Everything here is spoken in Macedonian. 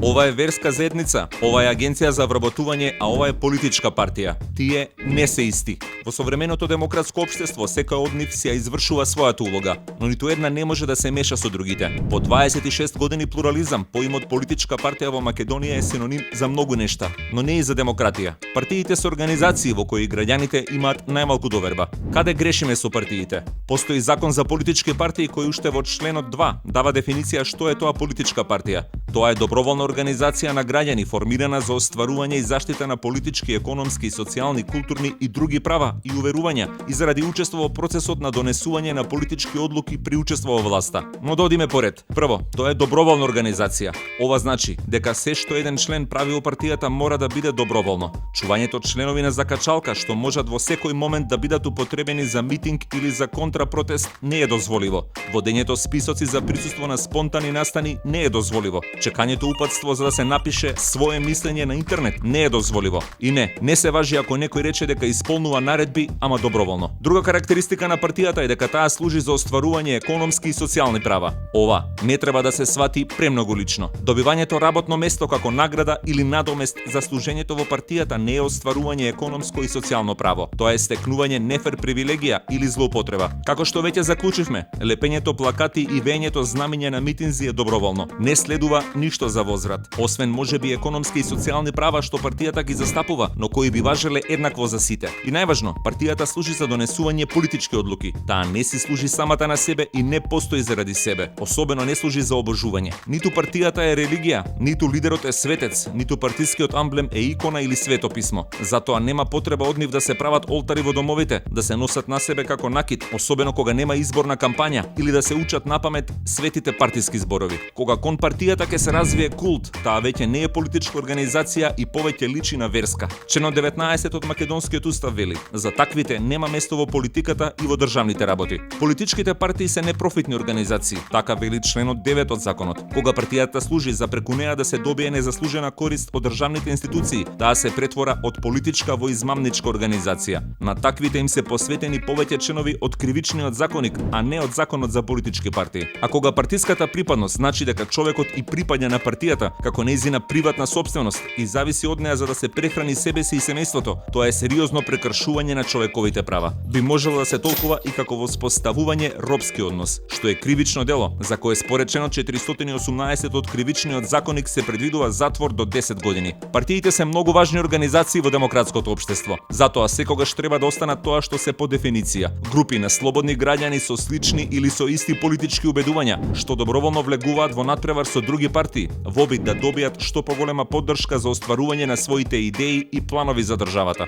Ова е верска заедница, ова е агенција за вработување, а ова е политичка партија. Тие не се исти. Во современото демократско општество секој од нив си ја извршува својата улога, но ниту една не може да се меша со другите. По 26 години плурализам, поимот политичка партија во Македонија е синоним за многу нешта, но не и за демократија. Партиите се организации во кои граѓаните имаат најмалку доверба. Каде грешиме со партиите? Постои закон за политички партии кој уште во членот 2 дава дефиниција што е тоа политичка партија. Тоа е доброволна организација на граѓани формирана за остварување и заштита на политички, економски, социјални, културни и други права и уверувања и заради учество во процесот на донесување на политички одлуки при учество во власта. Но да одиме поред. Прво, тоа е доброволна организација. Ова значи дека се што еден член прави во партијата мора да биде доброволно. Чувањето членови на закачалка што можат во секој момент да бидат употребени за митинг или за контрапротест не е дозволиво. Водењето списоци за присуство на спонтани настани не е дозволиво. Чекањето упатство за да се напише свое мислење на интернет не е дозволиво. И не се важи ако некој рече дека исполнува наредби, ама доброволно. Друга карактеристика на партијата е дека таа служи за остварување економски и социјални права. Ова не треба да се свати премногу лично. Добивањето работно место како награда или надомест за служењето во партијата не е остварување економско и социјално право. Тоа е стекнување нефер привилегија или злоупотреба. Како што веќе заклучивме, лепењето плакати и веењето знамиња на митинзи е доброволно. Не следува ништо за возврат, освен можеби економски и социјални права што партијата ги застапува, но кои би важеле еднакво за сите. И најважно, партијата служи за донесување политички одлуки. Таа не си служи самата на себе и не постои заради себе. Особено не служи за обожување. Ниту партијата е религија, ниту лидерот е светец, ниту партискиот амблем е икона или свето писмо. Затоа нема потреба од нив да се прават олтари во домовите, да се носат на себе како накит, особено кога нема изборна кампања или да се учат напамет светите партиски зборови. Кога кон партијата ќе се развие култ, таа веќе не е политичка организација и повеќе личи на верска. Членот 19 од македонскиот устав вели: за таквите нема место во политиката и во државните работи. Политичките партии се непрофитни организации, така вели членот 9 од законот. Кога партијата служи за преку неа да се добие незаслужена корист од државните институции, таа се претвора од политичка во измамничка организација. На таквите им се посветени повеќе членови од кривичниот законник, а не од законот за политички партии. А кога партиската припадност значи дека човекот и припаѓа на партијата како нејзина приватна сопственост и зависи од неа за да се прехрани себе си и семејството, тоа е сериозно прекршување на човековите права. Би можело да се толкува и како воспоставување робски однос, што е кривично дело, за кое според членот 418 од кривичниот законник се предвидува затвор до 10 години. Партиите се многу важни организации во демократското општество. Затоа секогаш треба да останат тоа што се по дефиниција: групи на слободни граѓани со слични или со исти политички убедувања, што доброволно влегуваат во надпревар со други партии, во обид да добијат што поголема поддршка за остварување на своите идеи и планови за државата.